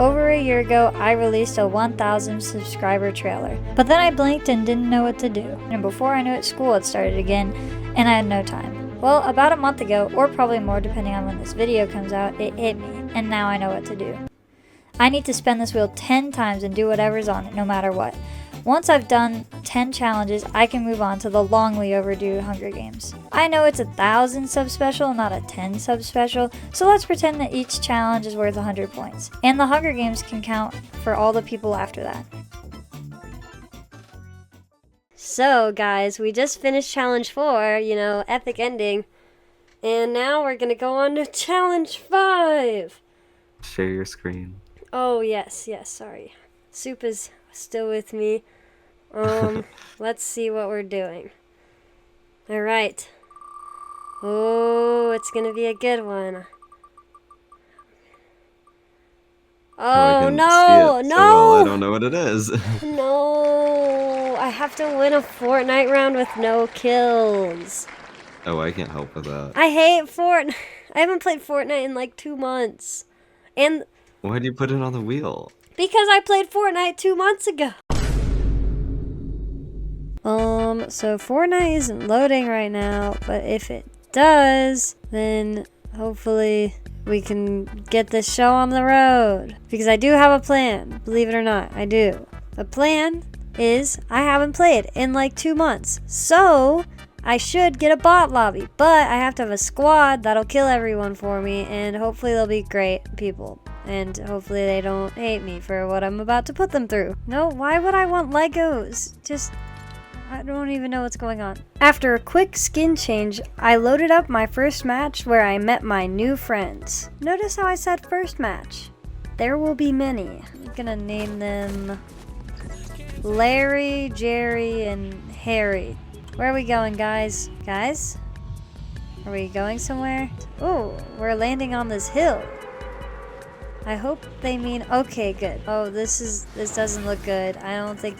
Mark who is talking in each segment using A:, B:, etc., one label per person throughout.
A: over a year ago, I released a 1,000 subscriber trailer. But then I blinked and didn't know what to do. And before I knew it, school had started again, and I had no time. Well, about a month ago, or probably more depending on when this video comes out, it hit me, and now I know what to do. I need to spin this wheel 10 times and do whatever's on it, no matter what. Once I've done 10 challenges, I can move on to the longly overdue Hunger Games. I know it's a 1,000 sub special, not a 10 sub special, so let's pretend that each challenge is worth 100 points. And the Hunger Games can count for all the people after that. So guys, we just finished challenge 4, epic ending. And now we're gonna go on to challenge 5.
B: Share your screen.
A: Oh yes, sorry. Soup is still with me. Let's see what we're doing. Alright. Oh, it's gonna be a good one. Oh, no, no!
B: Well, I don't know what it is.
A: No! I have to win a Fortnite round with no kills.
B: Oh, I can't help with that.
A: I hate Fortnite. I haven't played Fortnite in like 2 months. And
B: why do you put it on the wheel?
A: Because I played Fortnite 2 months ago. So Fortnite isn't loading right now, but if it does, then hopefully we can get this show on the road. Because I do have a plan, believe it or not, I do. The plan is I haven't played in like 2 months, so I should get a bot lobby, but I have to have a squad that'll kill everyone for me, and hopefully they'll be great people. And hopefully they don't hate me for what I'm about to put them through. No, why would I want Legos? I don't even know what's going on. After a quick skin change, I loaded up my first match where I met my new friends. Notice how I said first match. There will be many. I'm gonna name them Larry, Jerry, and Harry. Where are we going, guys? Guys? Are we going somewhere? Oh, we're landing on this hill. I hope they mean okay, good. Oh, this doesn't look good. I don't think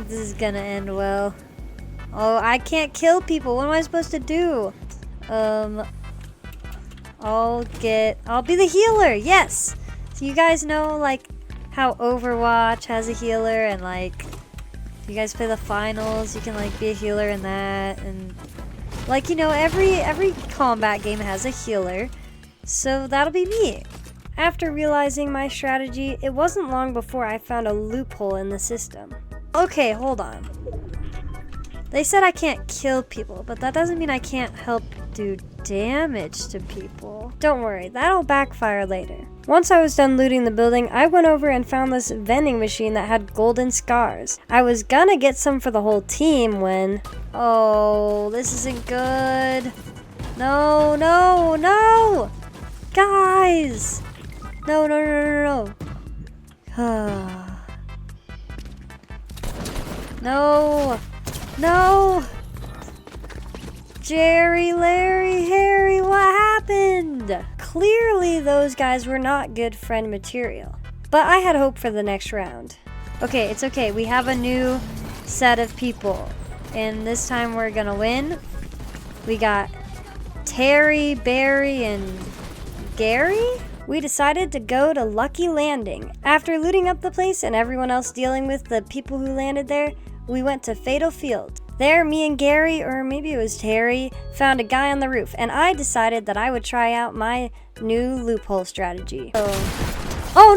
A: this is gonna end well. Oh, I can't kill people. What am I supposed to do? I'll be the healer. Yes. So you guys know like how Overwatch has a healer, and like you guys play the finals, you can like be a healer in that, and like every combat game has a healer. So that'll be me. After realizing my strategy, it wasn't long before I found a loophole in the system. Okay, hold on. They said I can't kill people, but that doesn't mean I can't help do damage to people. Don't worry, that'll backfire later. Once I was done looting the building, I went over and found this vending machine that had golden scars. I was gonna get some for the whole team when... Oh, this isn't good. No, no, no! Guys! No. No! No! Jerry, Larry, Harry, what happened? Clearly those guys were not good friend material. But I had hope for the next round. Okay, it's okay. We have a new set of people. And this time we're gonna win. We got Terry, Barry, and Gary? We decided to go to Lucky Landing. After looting up the place and everyone else dealing with the people who landed there, we went to Fatal Field. There, me and Gary, or maybe it was Terry, found a guy on the roof, and I decided that I would try out my new loophole strategy. Oh,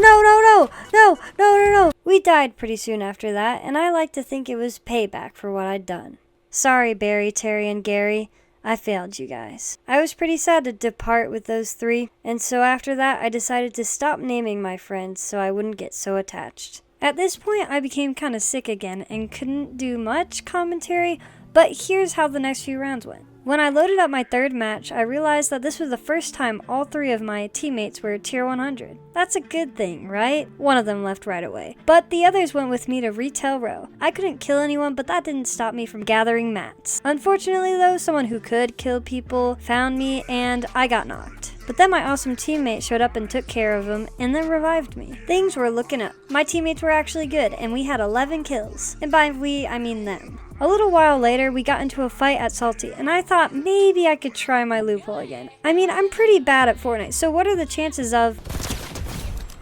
A: no. We died pretty soon after that, and I like to think it was payback for what I'd done. Sorry, Barry, Terry, and Gary. I failed you guys. I was pretty sad to depart with those 3, and so after that I decided to stop naming my friends so I wouldn't get so attached. At this point I became kind of sick again and couldn't do much commentary, but here's how the next few rounds went. When I loaded up my 3rd match, I realized that this was the first time all 3 of my teammates were tier 100. That's a good thing, right? One of them left right away. But the others went with me to Retail Row. I couldn't kill anyone, but that didn't stop me from gathering mats. Unfortunately though, someone who could kill people found me and I got knocked. But then my awesome teammate showed up and took care of him and then revived me. Things were looking up. My teammates were actually good and we had 11 kills. And by we, I mean them. A little while later, we got into a fight at Salty, and I thought maybe I could try my loophole again. I mean, I'm pretty bad at Fortnite, so what are the chances of...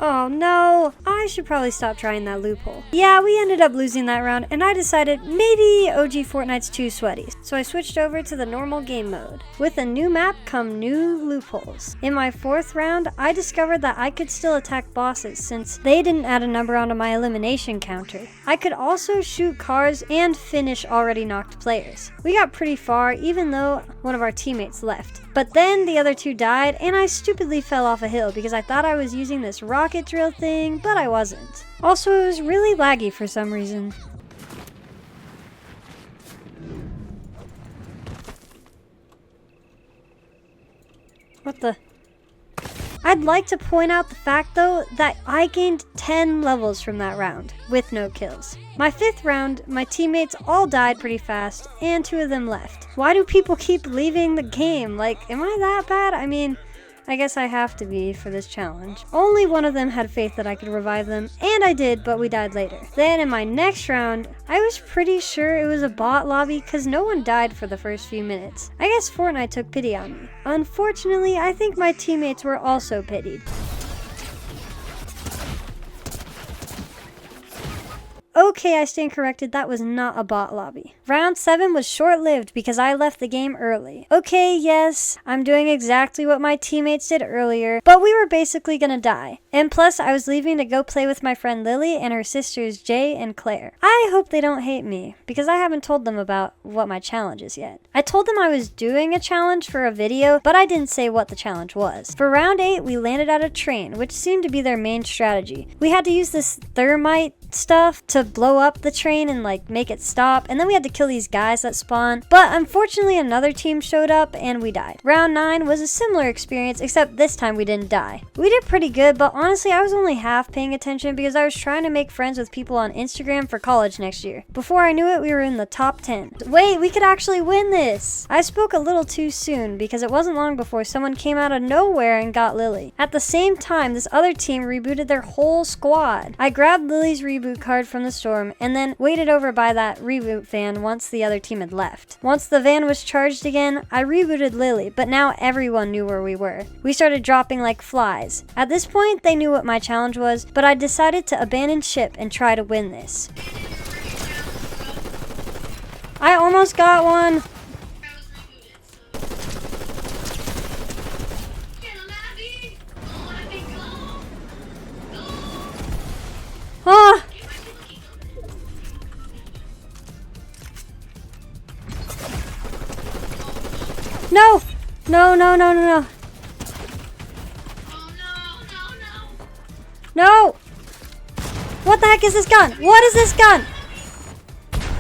A: Oh no, I should probably stop trying that loophole. Yeah, we ended up losing that round, and I decided maybe OG Fortnite's too sweaty. So I switched over to the normal game mode. With a new map come new loopholes. In my 4th round, I discovered that I could still attack bosses since they didn't add a number onto my elimination counter. I could also shoot cars and finish already knocked players. We got pretty far even though one of our teammates left. But then the other 2 died, and I stupidly fell off a hill because I thought I was using this rocket drill thing, but I wasn't. Also, it was really laggy for some reason. What the? I'd like to point out the fact though that I gained 10 levels from that round with no kills. My 5th round, my teammates all died pretty fast and 2 of them left. Why do people keep leaving the game? Like, am I that bad? I mean, I guess I have to be for this challenge. Only one of them had faith that I could revive them, and I did, but we died later. Then in my next round, I was pretty sure it was a bot lobby because no one died for the first few minutes. I guess Fortnite took pity on me. Unfortunately, I think my teammates were also pitied. Okay, I stand corrected, that was not a bot lobby. Round 7 was short-lived because I left the game early. Okay, yes, I'm doing exactly what my teammates did earlier, but we were basically gonna die. And plus, I was leaving to go play with my friend Lily and her sisters Jay and Claire. I hope they don't hate me, because I haven't told them about what my challenge is yet. I told them I was doing a challenge for a video, but I didn't say what the challenge was. For round 8, we landed at a train, which seemed to be their main strategy. We had to use this thermite stuff to blow up the train and like make it stop, and then we had to kill these guys that spawn, but unfortunately another team showed up and we died. Round 9 was a similar experience, except this time we didn't die. We did pretty good, but honestly I was only half paying attention because I was trying to make friends with people on Instagram for college next year. Before I knew it, we were in the top 10. Wait, we could actually win this! I spoke a little too soon because it wasn't long before someone came out of nowhere and got Lily. At the same time, this other team rebooted their whole squad. I grabbed Lily's reboot card from the storm and then waited over by that reboot van once the other team had left. Once the van was charged again, I rebooted Lily, but now everyone knew where we were. We started dropping like flies. At this point, they knew what my challenge was, but I decided to abandon ship and try to win this. I almost got one! Ah! No! No, no, no, no, no. No! What the heck is this gun? What is this gun?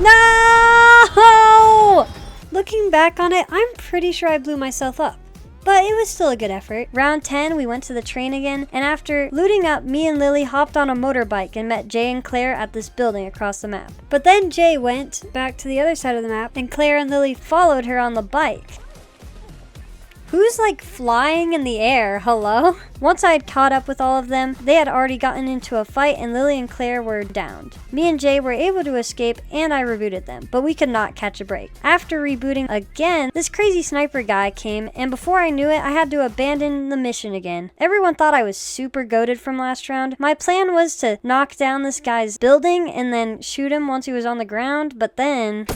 A: No! Looking back on it, I'm pretty sure I blew myself up. But it was still a good effort. Round 10, we went to the train again, and after looting up, me and Lily hopped on a motorbike and met Jay and Claire at this building across the map. But then Jay went back to the other side of the map, and Claire and Lily followed her on the bike. Who's like flying in the air? Hello? Once I had caught up with all of them, they had already gotten into a fight and Lily and Claire were downed. Me and Jay were able to escape and I rebooted them, but we could not catch a break. After rebooting again, this crazy sniper guy came and before I knew it, I had to abandon the mission again. Everyone thought I was super goated from last round. My plan was to knock down this guy's building and then shoot him once he was on the ground, but then...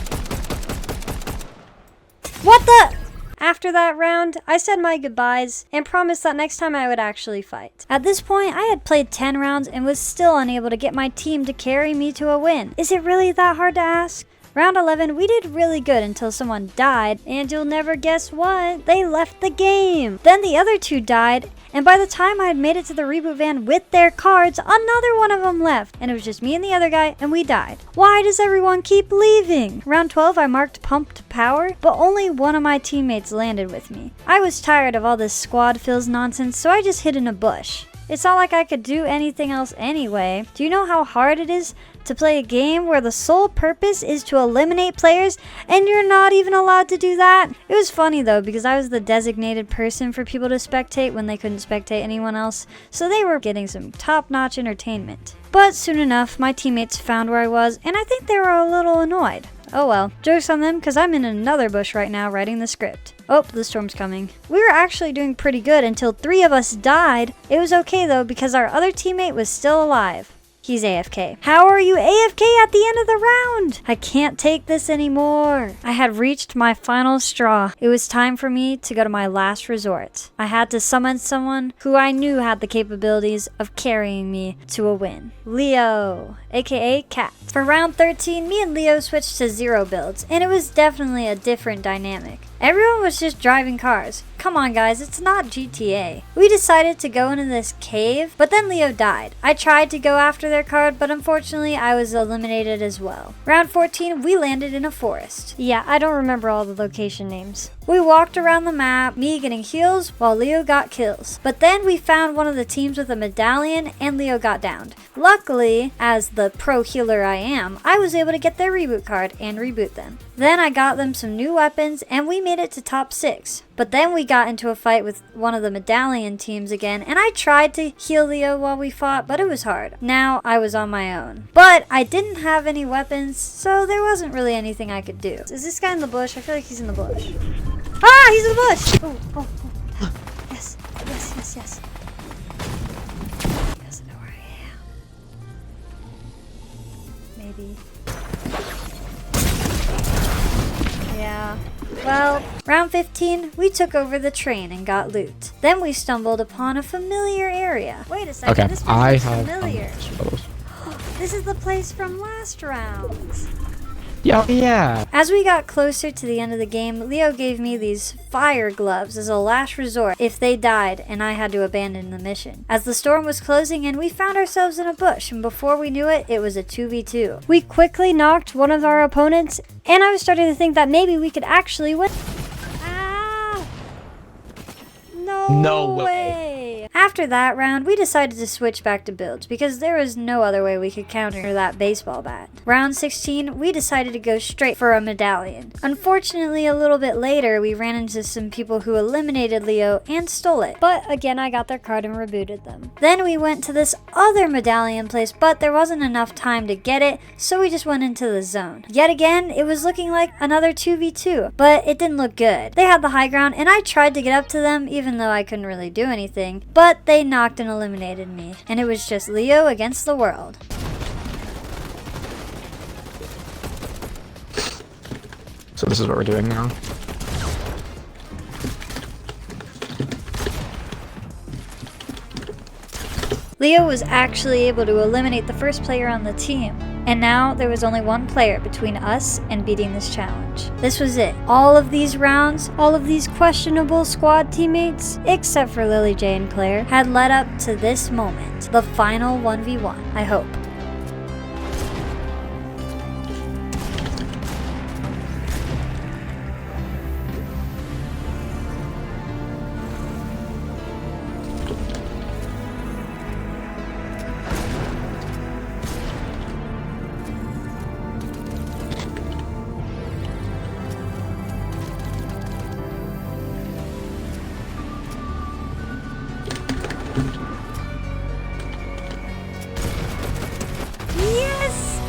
A: What the... After that round, I said my goodbyes and promised that next time I would actually fight. At this point, I had played 10 rounds and was still unable to get my team to carry me to a win. Is it really that hard to ask? Round 11, we did really good until someone died, and you'll never guess what? They left the game! Then the other 2 died, and by the time I had made it to the reboot van with their cards, another one of them left, and it was just me and the other guy, and we died. Why does everyone keep leaving? Round 12, I marked pump to power, but only one of my teammates landed with me. I was tired of all this squad fills nonsense, so I just hid in a bush. It's not like I could do anything else anyway. Do you know how hard it is to play a game where the sole purpose is to eliminate players and you're not even allowed to do that? It was funny though because I was the designated person for people to spectate when they couldn't spectate anyone else, so they were getting some top-notch entertainment. But soon enough, my teammates found where I was and I think they were a little annoyed. Oh well. Joke's on them, because I'm in another bush right now writing the script. Oh, the storm's coming. We were actually doing pretty good until 3 of us died. It was okay though, because our other teammate was still alive. He's AFK. How are you AFK at the end of the round? I can't take this anymore. I had reached my final straw. It was time for me to go to my last resort. I had to summon someone who I knew had the capabilities of carrying me to a win. Leo, aka Cat. For round 13, me and Leo switched to 0 builds, and it was definitely a different dynamic. Everyone was just driving cars. Come on guys, it's not GTA. We decided to go into this cave, but then Leo died. I tried to go after their card, but unfortunately I was eliminated as well. Round 14, we landed in a forest. Yeah, I don't remember all the location names. We walked around the map, me getting heals while Leo got kills. But then we found one of the teams with a medallion and Leo got downed. Luckily, as the pro healer I am, I was able to get their reboot card and reboot them. Then I got them some new weapons and we made it to top 6. But then we got into a fight with one of the medallion teams again, and I tried to heal Leo while we fought, but it was hard. Now I was on my own. But I didn't have any weapons, so there wasn't really anything I could do. Is this guy in the bush? I feel like he's in the bush. Ah, he's in the bush! Oh. Yes. He doesn't know where I am. Maybe. Yeah. Well, round 15, we took over the train and got loot. Then we stumbled upon a familiar area. Wait a second,
C: Okay,
A: this place
C: I
A: looks
C: have
A: familiar. This is the place from last round.
C: Yeah.
A: As we got closer to the end of the game, Leo gave me these fire gloves as a last resort if they died and I had to abandon the mission. As the storm was closing in, we found ourselves in a bush, and before we knew it, it was a 2v2. We quickly knocked one of our opponents, and I was starting to think that maybe we could actually win. Ah! No way! After that round, we decided to switch back to builds because there was no other way we could counter that baseball bat. Round 16, we decided to go straight for a medallion. Unfortunately, a little bit later, we ran into some people who eliminated Leo and stole it. But again, I got their card and rebooted them. Then we went to this other medallion place, but there wasn't enough time to get it, so we just went into the zone. Yet again, it was looking like another 2v2, but it didn't look good. They had the high ground, and I tried to get up to them, even though I couldn't really do anything, but they knocked and eliminated me, and it was just Leo against the world.
C: So this is what we're doing now.
A: Leo was actually able to eliminate the first player on the team, and now there was only one player between us and beating this challenge. This was it. All of these rounds, all of these questionable squad teammates, except for Lily J and Claire, had led up to this moment, the final 1v1, I hope. Yes!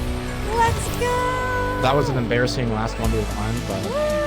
A: Let's go!
C: That was an embarrassing last 1v1, but